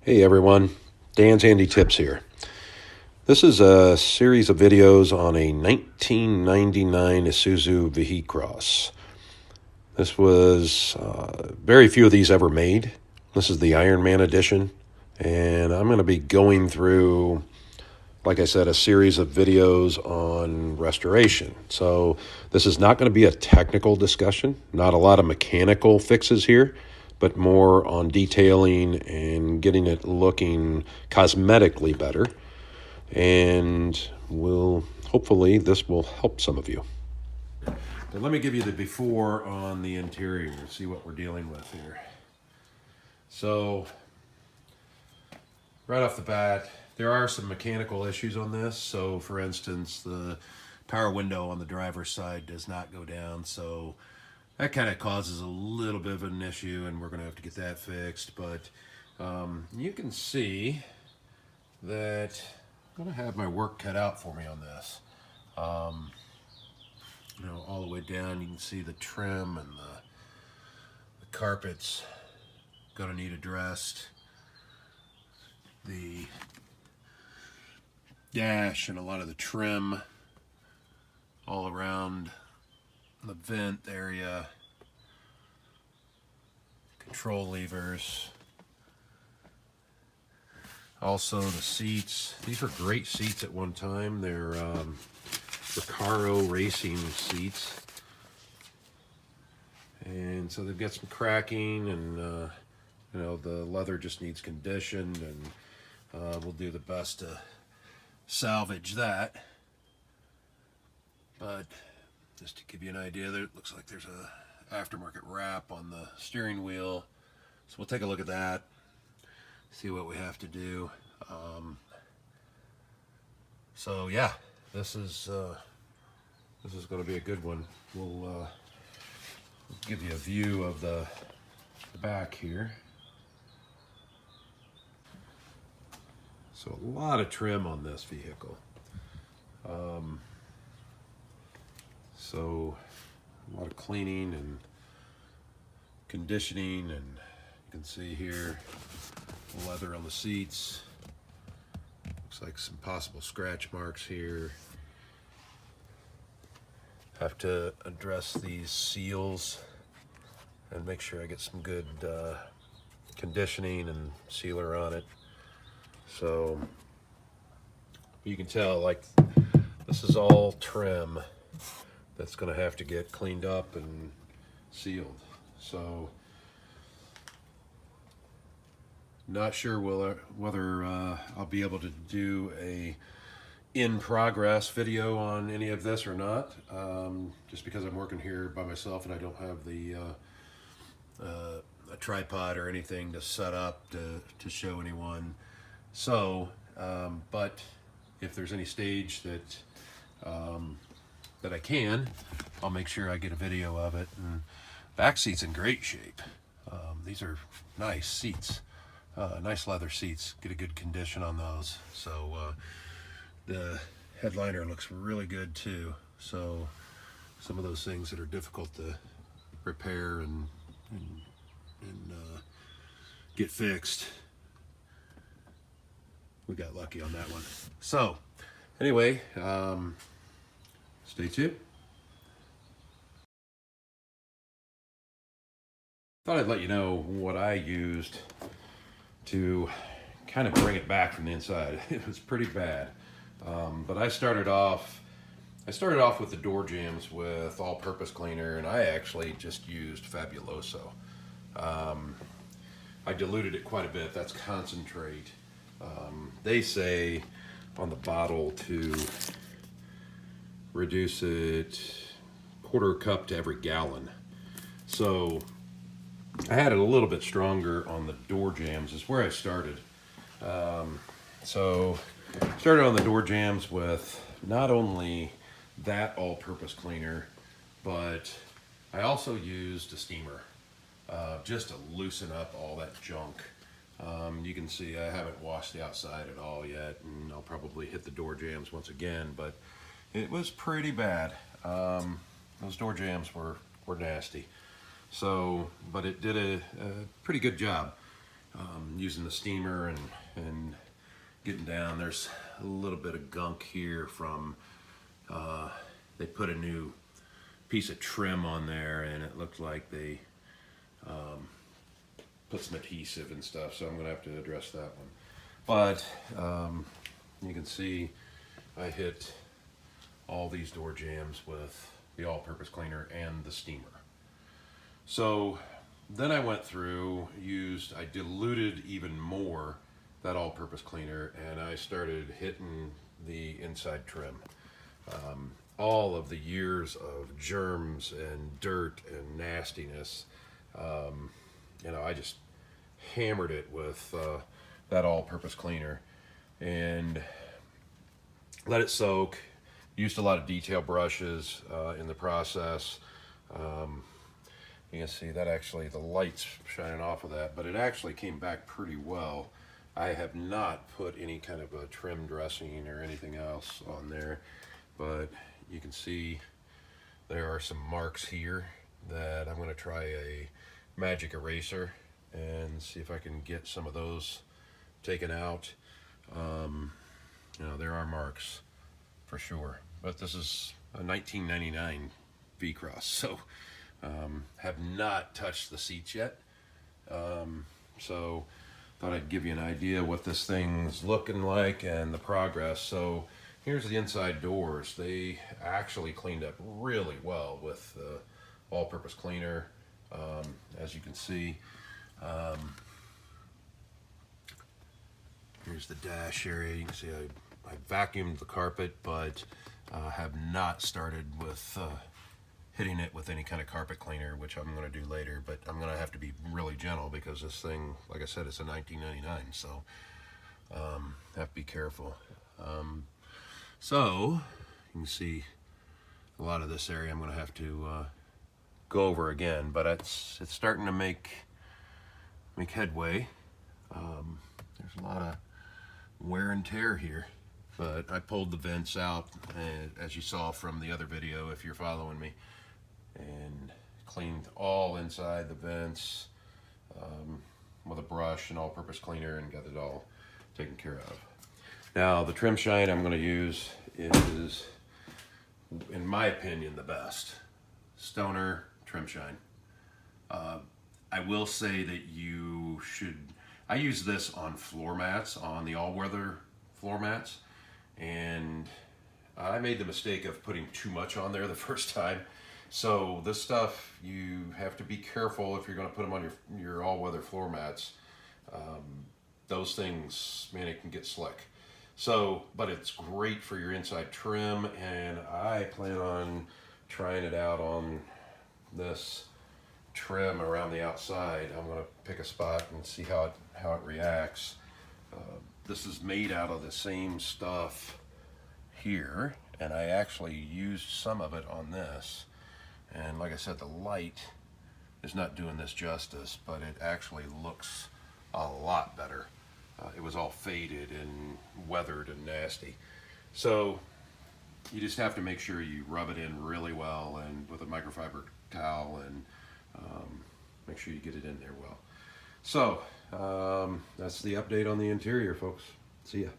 Hey everyone, Dan's Handy Tips here. This is a series of videos on a 1999 Isuzu VehiCross. This was very few of these ever made. This is the Iron Man edition, and I'm going to be going through, like I said, a series of videos on restoration. So this is not going to be a technical discussion, not a lot of mechanical fixes here, but more on detailing and getting it looking cosmetically better. And hopefully this will help some of you. But let me give you the before on the interior, see what we're dealing with here. So right off the bat, there are some mechanical issues on this. So for instance, the power window on the driver's side does not go down, so that kind of causes a little bit of an issue, and we're going to have to get that fixed. But you can see that I'm going to have my work cut out for me on this. All the way down, you can see the trim and the carpet's going to need addressed. The dash and a lot of the trim all around the vent area, control levers, also the seats. These were great seats at one time. They're Recaro racing seats, and so they've got some cracking, and the leather just needs conditioned, and we'll do the best to salvage that. But just to give you an idea, there it looks like there's a aftermarket wrap on the steering wheel, so we'll take a look at that, see what we have to do. So yeah, this is going to be a good one. We'll give you a view of the back here. So a lot of trim on this vehicle. So a lot of cleaning and conditioning, and you can see here the leather on the seats. Looks like some possible scratch marks here. Have to address these seals and make sure I get some good conditioning and sealer on it. So you can tell, like, this is all trim that's going to have to get cleaned up and sealed. So not sure whether I'll be able to do a in progress video on any of this or not, just because I'm working here by myself and I don't have a tripod or anything to set up to show anyone. So but if there's any stage that I can, I'll make sure I get a video of it. And back seat's in great shape. These are nice seats, nice leather seats. Get a good condition on those. So the headliner looks really good too. So some of those things that are difficult to repair and get fixed, we got lucky on that one. So anyway, stay tuned. Thought I'd let you know what I used to kind of bring it back from the inside. It was pretty bad, but I started off with the door jambs with all-purpose cleaner, and I actually just used Fabuloso. I diluted it quite a bit. That's concentrate. They say on the bottle to reduce it 1/4 cup to every gallon. So I had it a little bit stronger on the door jambs, is where I started. So started on the door jambs with not only that all-purpose cleaner, but I also used a steamer just to loosen up all that junk. You can see I haven't washed the outside at all yet, and I'll probably hit the door jambs once again, but it was pretty bad. Those door jambs were nasty. So, but it did a pretty good job. using the steamer and getting down. There's a little bit of gunk here from, they put a new piece of trim on there, and it looked like they put some adhesive and stuff, so I'm going to have to address that one. But you can see I hit all these door jambs with the all-purpose cleaner and the steamer. So then I went through, I diluted even more that all-purpose cleaner, and I started hitting the inside trim. All of the years of germs and dirt and nastiness, I just hammered it with that all-purpose cleaner and let it soak. Used a lot of detail brushes in the process. You can see that actually the light's shining off of that, but it actually came back pretty well. I have not put any kind of a trim dressing or anything else on there, but you can see there are some marks here that I'm going to try a magic eraser and see if I can get some of those taken out. There are marks for sure, but this is a 1999 VehiCross, so have not touched the seats yet. So thought I'd give you an idea what this thing's looking like and the progress. So here's the inside doors. They actually cleaned up really well with the all-purpose cleaner, as you can see. Here's the dash area. You can see I vacuumed the carpet, but have not started with hitting it with any kind of carpet cleaner, which I'm going to do later, but I'm going to have to be really gentle because this thing, like I said, it's a 1999, so have to be careful. So you can see a lot of this area I'm going to have to go over again, but it's starting to make headway. There's a lot of wear and tear here, but I pulled the vents out, as you saw from the other video if you're following me, and cleaned all inside the vents with a brush and all-purpose cleaner and got it all taken care of. Now the trim shine I'm going to use is, in my opinion, the best Stoner trim shine. I will say that I use this on floor mats, on the all-weather floor mats, and I made the mistake of putting too much on there the first time. So this stuff, you have to be careful if you're going to put them on your all-weather floor mats. Those things, man, it can get slick. So, but it's great for your inside trim, and I plan on trying it out on this trim around the outside. I'm going to pick a spot and see how it reacts. This is made out of the same stuff here, and I actually used some of it on this. And like I said, the light is not doing this justice, but it actually looks a lot better. It was all faded and weathered and nasty. So you just have to make sure you rub it in really well and with a microfiber towel, and make sure you get it in there well. So that's the update on the interior, folks. See ya.